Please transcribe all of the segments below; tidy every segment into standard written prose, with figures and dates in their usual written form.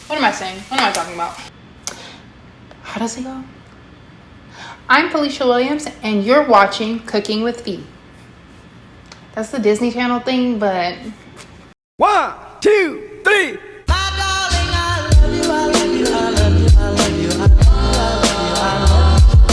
What am I saying? What am I talking about? How does it go? I'm Felicia Williams, and you're watching Cooking with Fe. That's the Disney Channel thing, but... 1, 2, 3.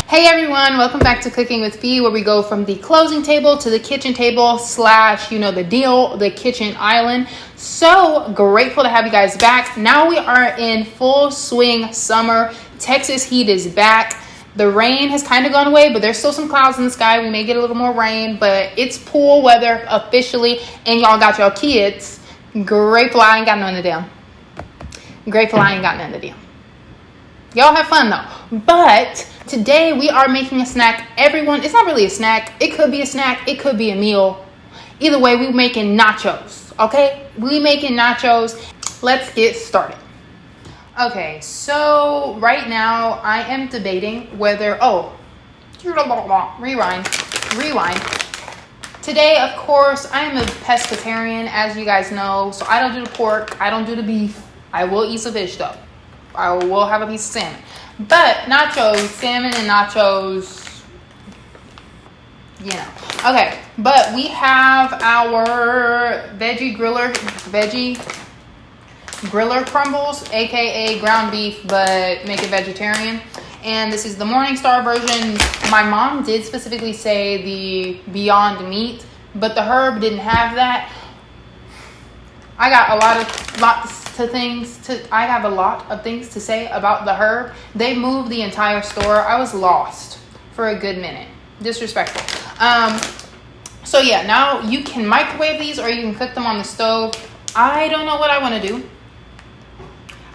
Hey everyone, welcome back to Cooking with Fe, where we go from the closing table to the kitchen table / you know the deal, the kitchen island. So grateful to have you guys back. Now we are in full swing summer. Texas heat is back. The rain has kind of gone away, but there's still some clouds in the sky. We may get a little more rain, but it's pool weather officially, and y'all got y'all kids. Grateful I ain't got none of them. Grateful I ain't got none of them. Y'all have fun though. But today we are making a snack. Everyone, it's not really a snack. It could be a snack. It could be a meal. Either way, we're making nachos. Okay? We making nachos. Let's get started. Okay, so right now I am debating whether, rewind. Today, of course, I am a pescatarian, as you guys know, so I don't do the pork, I don't do the beef. I will eat some fish though. I will have a piece of salmon. But nachos, salmon and nachos, you know. Okay, but we have our veggie griller crumbles, aka ground beef, but make it vegetarian. And this is the Morningstar version. My mom did specifically say the Beyond Meat, but the herb didn't have that. I got a lot of things to say about the herb. They moved the entire store. I was lost for a good minute. Disrespectful. So yeah, now you can microwave these or you can cook them on the stove. I don't know what I want to do.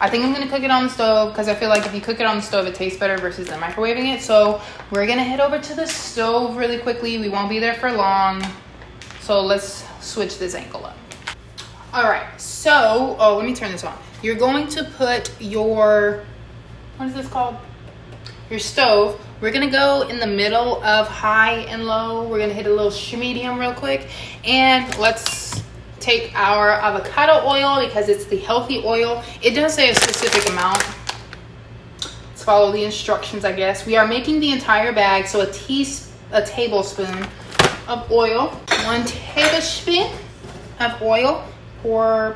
I think I'm going to cook it on the stove because I feel like if you cook it on the stove, it tastes better versus than microwaving it. So we're going to head over to the stove really quickly. We won't be there for long. So let's switch this angle up. All right. So, let me turn this on. You're going to put your, what is this called? Your stove. We're going to go in the middle of high and low. We're going to hit a little medium real quick. And let's take our avocado oil because it's the healthy oil. It does say a specific amount. Let's follow the instructions, I guess. We are making the entire bag, so a tablespoon of oil. 1 tablespoon of oil. Pour.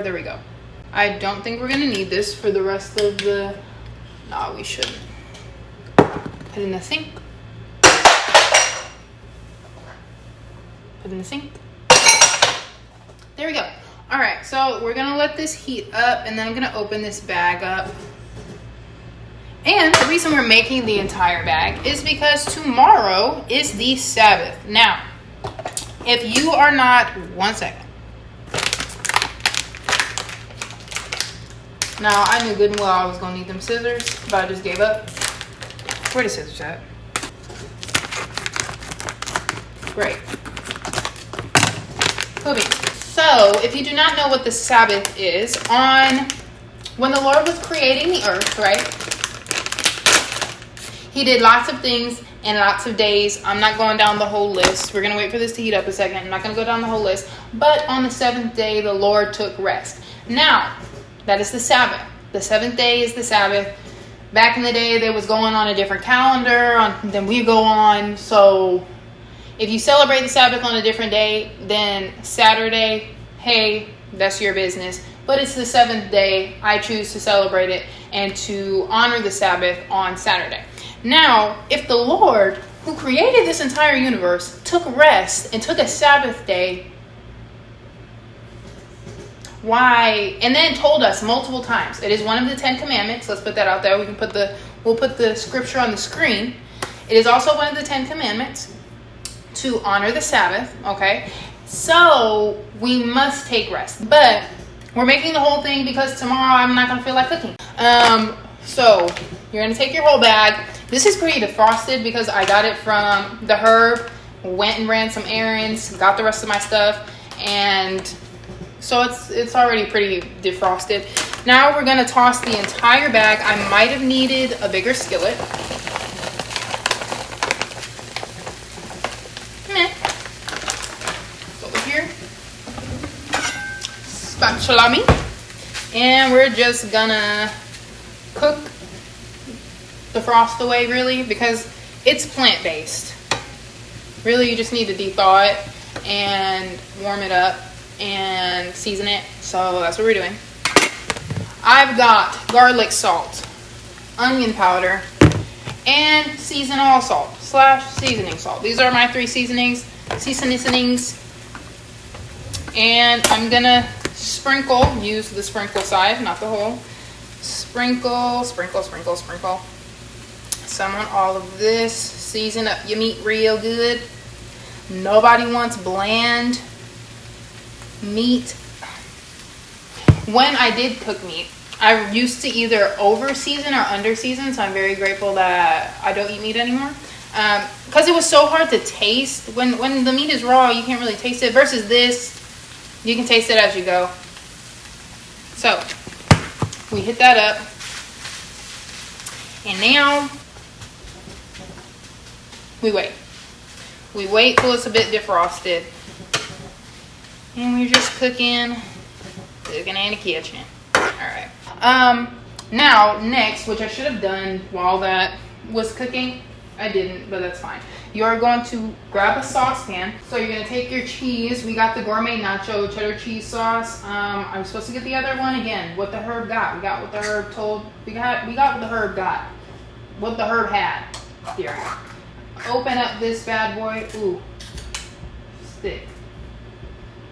There we go. I don't think we're gonna need this for the rest of the... No, we shouldn't. Put in the sink. Put in the sink. There we go. All right, so we're gonna let this heat up, and then I'm gonna open this bag up. And the reason we're making the entire bag is because tomorrow is the Sabbath. Now, if you are not, 1 second. Now, I knew good and well I was gonna need them scissors, but I just gave up. Where the scissors at? Great. Moving. So, if you do not know what the Sabbath is, when the Lord was creating the earth, right? He did lots of things and lots of days. I'm not going down the whole list. We're going to wait for this to heat up a second. I'm not going to go down the whole list. But on the 7th day, the Lord took rest. Now, that is the Sabbath. The 7th day is the Sabbath. Back in the day, they was going on a different calendar than we go on. So if you celebrate the Sabbath on a different day than Saturday, hey, that's your business. But it's the 7th day. I choose to celebrate it and to honor the Sabbath on Saturday. Now, if the Lord, who created this entire universe, took rest and took a Sabbath day, why? And then told us multiple times. It is one of the 10 commandments. Let's put that out there. We'll put the scripture on the screen. It is also one of the 10 commandments to honor the Sabbath, okay? So we must take rest. But we're making the whole thing because tomorrow I'm not going to feel like cooking. So you're going to take your whole bag. This is pretty defrosted because I got it from the herb, went and ran some errands, got the rest of my stuff, and so it's already pretty defrosted. Now we're going to toss the entire bag. I might have needed a bigger skillet. Over here. Spatula me. And we're just gonna cook the frost away, really, because it's plant-based. Really, you just need to de-thaw it and warm it up and season it. So that's what we're doing. I've got garlic salt, onion powder, and seasonal salt / seasoning salt. These are my 3 seasonings. And I'm gonna sprinkle, use the sprinkle side, not the whole. Sprinkle some on all of this. Season up your meat real good. Nobody wants bland meat. When I did cook meat, I used to either over season or under season, so I'm very grateful that I don't eat meat anymore. Because it was so hard to taste. When the meat is raw, you can't really taste it. Versus this, you can taste it as you go. So, we hit that up. And now, we wait. We wait till it's a bit defrosted. And we're just cooking in the kitchen. Alright. Now, next, which I should have done while that was cooking, I didn't, but that's fine. You're going to grab a saucepan. So you're going to take your cheese. We got the gourmet nacho cheddar cheese sauce. I'm supposed to get the other one again. What the herb got. We got what the herb told. We got what the herb got. What the herb had. Here. Open up this bad boy. Ooh. Stick.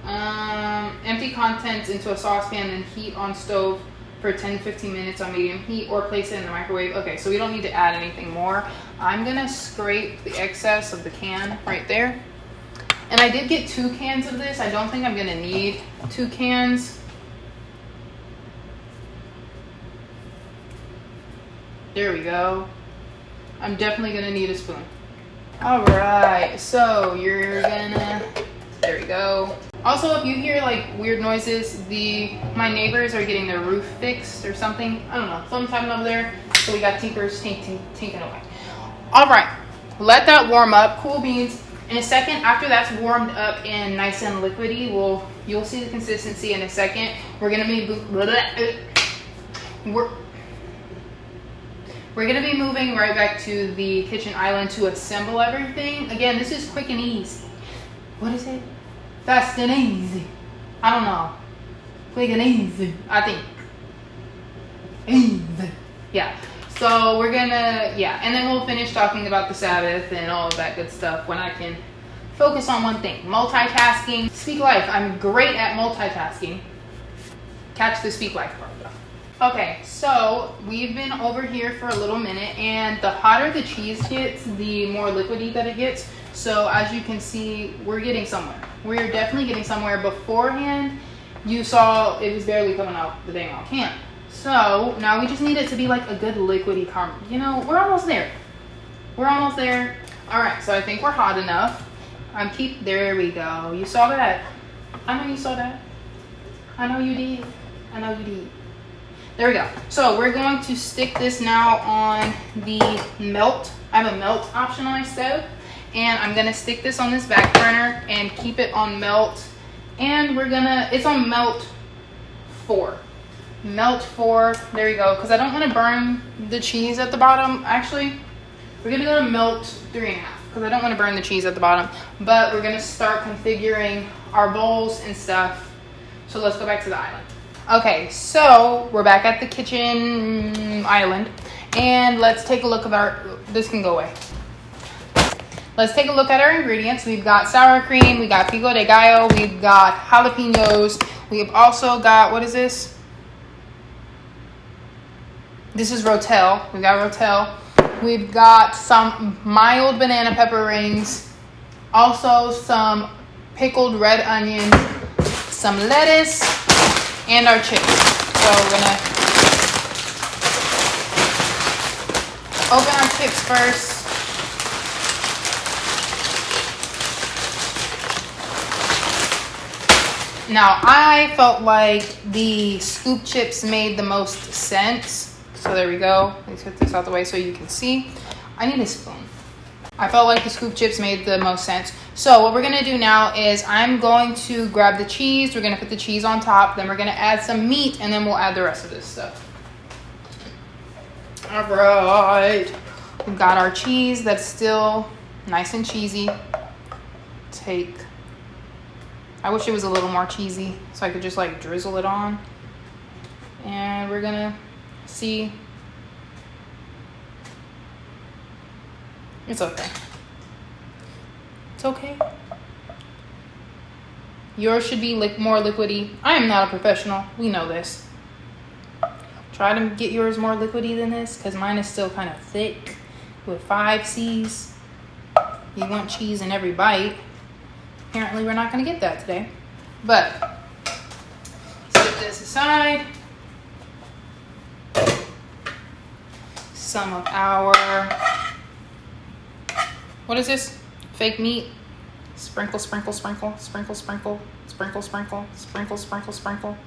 Empty contents into a saucepan and heat on stove for 10-15 minutes on medium heat, or place it in the microwave. Okay, so we don't need to add anything more. I'm gonna scrape the excess of the can right there. And I did get 2 cans of this. I don't think I'm gonna need 2 cans. There we go. I'm definitely gonna need a spoon. All right, so you're gonna, there we go. Also, if you hear like weird noises, my neighbors are getting their roof fixed or something. I don't know, something's happening over there. So we got tinkers tinking away. All right, let that warm up. Cool beans. In a second, after that's warmed up and nice and liquidy, you'll see the consistency in a second. We're gonna be moving right back to the kitchen island to assemble everything. Again, this is quick and easy. What is it? Fast and easy. I don't know. Quick and easy. I think. Easy. Yeah. So we're gonna, and then we'll finish talking about the Sabbath and all of that good stuff when I can focus on one thing. Multitasking. Speak life. I'm great at multitasking. Catch the speak life part though. Okay, so we've been over here for a little minute, and the hotter the cheese gets, the more liquidy that it gets. So as you can see, we're getting somewhere. We're definitely getting somewhere. Beforehand, you saw it was barely coming out the dang old can. So now we just need it to be like a good liquidy caramel. You know, we're almost there. We're almost there. All right, so I think we're hot enough. There we go. You saw that. I know you saw that. I know you did. I know you did. There we go. So we're going to stick this now on the melt. I have a melt option on my stove. And I'm going to stick this on this back burner and keep it on melt. And it's on melt 4. Melt 4, there we go. Because I don't want to burn the cheese at the bottom. Actually, we're going to go to melt 3.5. Because I don't want to burn the cheese at the bottom. But we're going to start configuring our bowls and stuff. So let's go back to the island. Okay, so we're back at the kitchen island. And let's take a look at this can go away. Let's take a look at our ingredients. We've got sour cream, we got pico de gallo, we've got jalapenos. We've also got, what is this? This is rotel. We've got rotel. We've got some mild banana pepper rings. Also some pickled red onions, some lettuce, and our chips. So we're gonna open our chips first. Now, I felt like the scoop chips made the most sense. So there we go. Let's get this out the way so you can see. I need a spoon. I felt like the scoop chips made the most sense. So what we're going to do now is I'm going to grab the cheese. We're going to put the cheese on top. Then we're going to add some meat, and then we'll add the rest of this stuff. All right. We've got our cheese that's still nice and cheesy. I wish it was a little more cheesy so I could just like drizzle it on. And we're going to see. It's okay. It's okay. Yours should be more liquidy. I am not a professional. We know this. Try to get yours more liquidy than this because mine is still kind of thick with 5 C's. You want cheese in every bite. Apparently we're not going to get that today. But set this aside. Some of our, what is this? Fake meat. Sprinkle, sprinkle, sprinkle, sprinkle, sprinkle, sprinkle, sprinkle, sprinkle, sprinkle, sprinkle.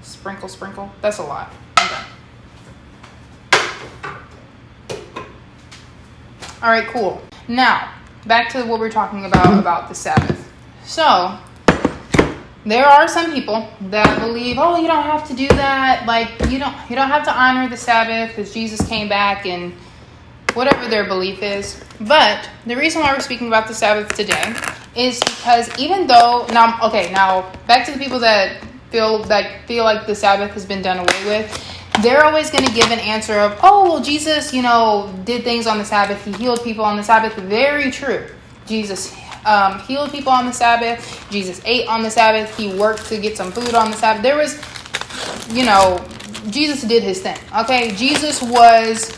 Sprinkle, sprinkle. That's a lot. Okay. All right, cool. Now, back to what we're talking about the Sabbath. So, there are some people that believe, oh, you don't have to do that. Like, you don't have to honor the Sabbath because Jesus came back and whatever their belief is. But the reason why we're speaking about the Sabbath today is because even though, now back to the people that feel like the Sabbath has been done away with. They're always going to give an answer of, oh, well, Jesus, did things on the Sabbath. He healed people on the Sabbath. Very true. Jesus healed people on the Sabbath. Jesus ate on the Sabbath. He worked to get some food on the Sabbath. There was, Jesus did his thing. Okay. Jesus was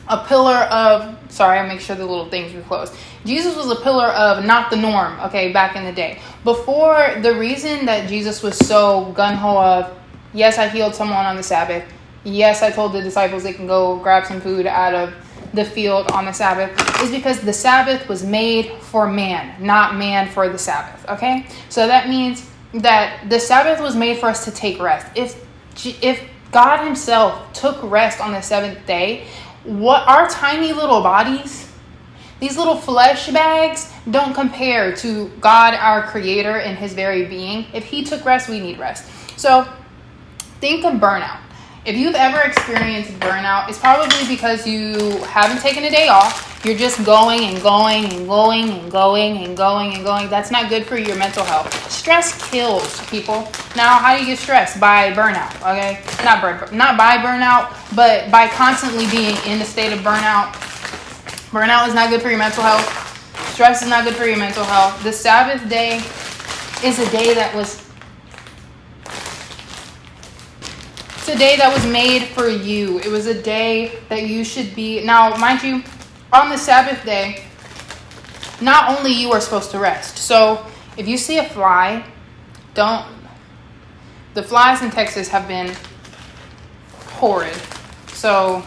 a pillar of, sorry, I make sure the little things were closed. Jesus was a pillar of not the norm. Okay. Back in the day. Before, the reason that Jesus was so gung-ho of, yes, I healed someone on the Sabbath. Yes, I told the disciples they can go grab some food out of the field on the Sabbath, is because the Sabbath was made for man, not man for the Sabbath, okay? So that means that the Sabbath was made for us to take rest. If God himself took rest on the seventh day, what our tiny little bodies, these little flesh bags, don't compare to God, our creator, and his very being. If he took rest, we need rest. So think of burnout. If you've ever experienced burnout, it's probably because you haven't taken a day off. You're just going and going and going and going and going and going. That's not good for your mental health. Stress kills people. Now, how do you get stressed? By burnout, okay? Not by burnout, but by constantly being in a state of burnout. Burnout is not good for your mental health. Stress is not good for your mental health. The Sabbath day is a day that was It's a day that was made for you. It was a day that you should be. Now, mind you, on the Sabbath day, not only you are supposed to rest. So if you see a fly, don't. The flies in Texas have been horrid. So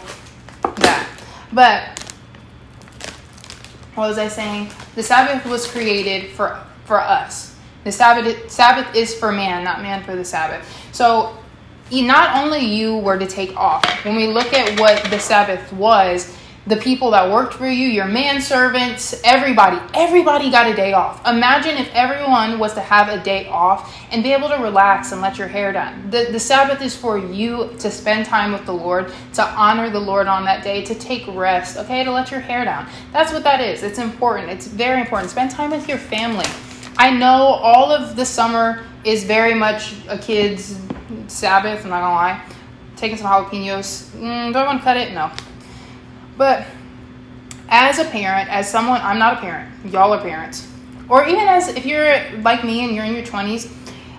that. But what was I saying? The Sabbath was created for us. The Sabbath is for man, not man for the Sabbath. So not only you were to take off. When we look at what the Sabbath was, the people that worked for you, your manservants, everybody got a day off. Imagine if everyone was to have a day off and be able to relax and let your hair down. The Sabbath is for you to spend time with the Lord, to honor the Lord on that day, to take rest, okay, to let your hair down. That's what that is. It's important. It's very important. Spend time with your family. I know all of the summer is very much a kid's Sabbath, I'm not gonna lie. Taking some jalapenos. Do I want to cut it? No. But as a parent, as someone, I'm not a parent. Y'all are parents. Or even as if you're like me and you're in your 20s,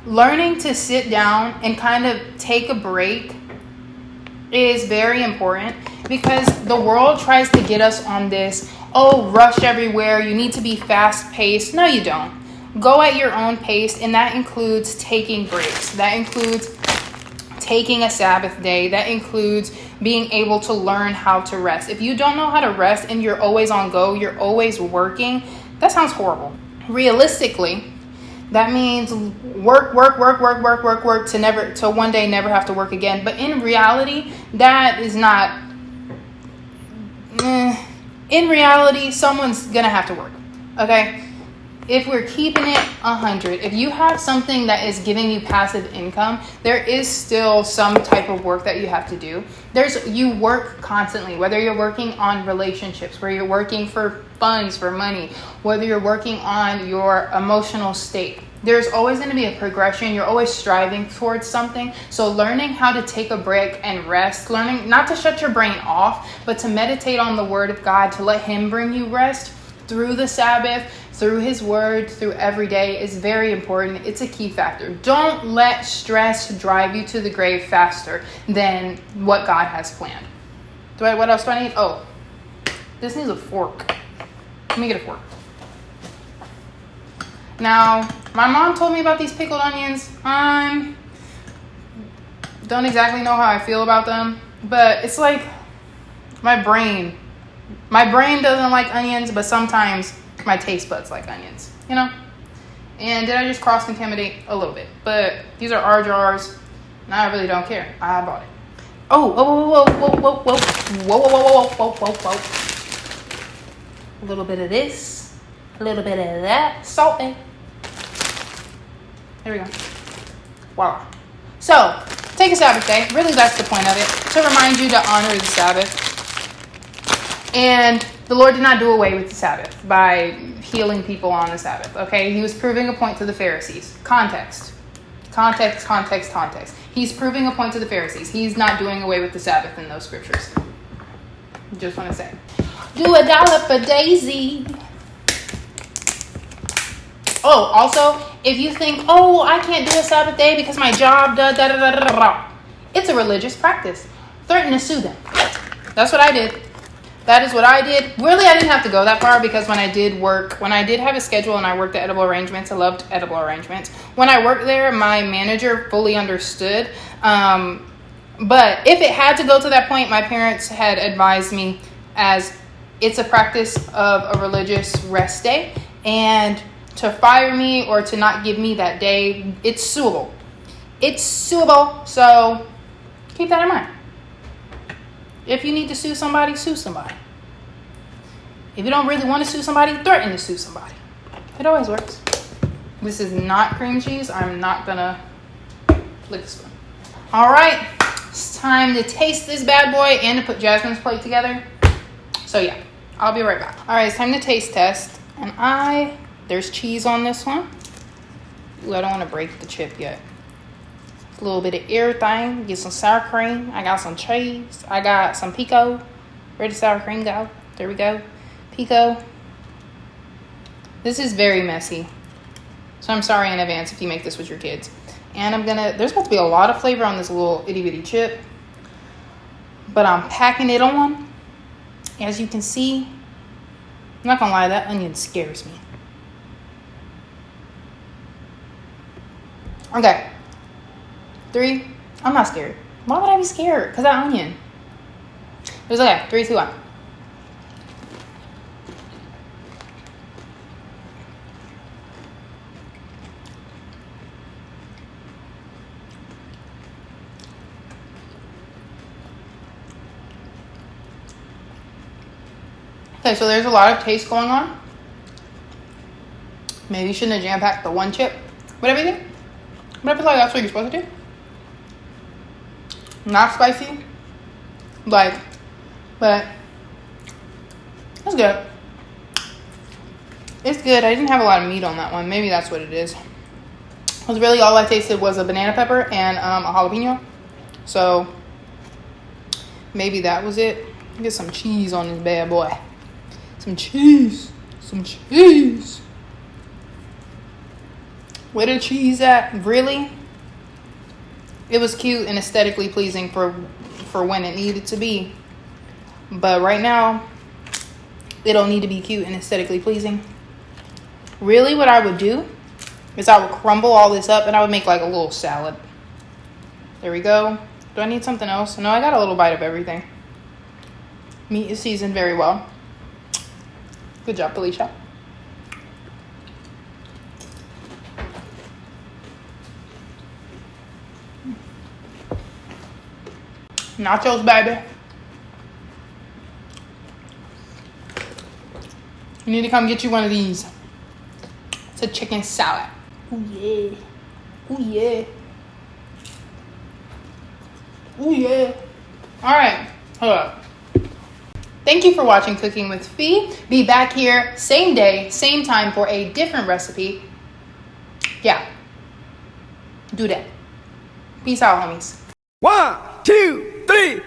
learning to sit down and kind of take a break is very important because the world tries to get us on this, rush everywhere. You need to be fast paced. No, you don't. Go at your own pace, and that includes taking breaks. That includes taking a Sabbath day. That includes being able to learn how to rest. If you don't know how to rest and you're always on go, you're always working, that sounds horrible. Realistically, that means work to one day never have to work again. But in reality, that is not in reality, someone's going to have to work. Okay? If we're keeping it 100, if you have something that is giving you passive income, there is still some type of work that you have to do. You work constantly, whether you're working on relationships, where you're working for funds, for money, whether you're working on your emotional state. There's always going to be a progression. You're always striving towards something. So learning how to take a break and rest, learning not to shut your brain off, but to meditate on the word of God, to let him bring you rest through the Sabbath, through his word, through every day is very important. It's a key factor. Don't let stress drive you to the grave faster than what God has planned. What else do I need? Oh, this needs a fork. Let me get a fork. Now, my mom told me about these pickled onions. Don't exactly know how I feel about them, but it's like my brain doesn't like onions, but sometimes my taste buds like onions, you know? And did I just cross-contaminate a little bit? But these are our jars, and I really don't care. I bought it. Whoa. A little bit of this, a little bit of that, salt in. There we go. Voila. So, take a Sabbath day. Really, that's the point of it. To remind you to honor the Sabbath. And the Lord did not do away with the Sabbath by healing people on the Sabbath, okay? He was proving a point to the Pharisees. Context. He's proving a point to the Pharisees. He's not doing away with the Sabbath in those scriptures. Just want to say. Do a dollar for Daisy. Oh, also, if you think, I can't do a Sabbath day because my job, it's a religious practice. Threaten to sue them. That's what I did. That is what I did. Really, I didn't have to go that far because when I did have a schedule and I worked at Edible Arrangements, I loved Edible Arrangements. When I worked there, my manager fully understood. But if it had to go to that point, my parents had advised me as it's a practice of a religious rest day. And to fire me or to not give me that day, it's suable. So keep that in mind. If you need to sue somebody, sue somebody. If you don't really want to sue somebody, threaten to sue somebody. It always works. This is not cream cheese. I'm not going to lick the spoon. All right. It's time to taste this bad boy and to put Jasmine's plate together. So, yeah. I'll be right back. All right. It's time to taste test. And there's cheese on this one. Ooh, I don't want to break the chip yet. A little bit of everything. Get some sour cream. I got some cheese. I got some pico. Where did sour cream go? There we go. Pico. This is very messy. So I'm sorry in advance if you make this with your kids. And there's about to be a lot of flavor on this little itty bitty chip. But I'm packing it on. As you can see, I'm not gonna lie, that onion scares me. Okay. 3. I'm not scared. Why would I be scared? Because that onion. It was okay. 3, 2, 1. Okay, so there's a lot of taste going on. Maybe you shouldn't have jam-packed the one chip with everything. But I feel like that's what you're supposed to do. Not spicy. But it's good. It's good. I didn't have a lot of meat on that one. Maybe that's what it is. Because really all I tasted was a banana pepper and a jalapeno. So maybe that was it. Get some cheese on this bad boy. Some cheese. Where the cheese at? Really? It was cute and aesthetically pleasing for when it needed to be. But right now, it don't need to be cute and aesthetically pleasing. Really, what I would do is I would crumble all this up and I would make like a little salad. There we go. Do I need something else? No, I got a little bite of everything. Meat is seasoned very well. Good job, Felicia. Nachos, baby. You need to come get you one of these. It's a chicken salad. Ooh yeah. Ooh yeah. Ooh yeah. All right, hold up. Thank you for watching Cooking with Fe. Be back here same day, same time for a different recipe. Yeah. Do that. Peace out, homies. 1, 2, 3.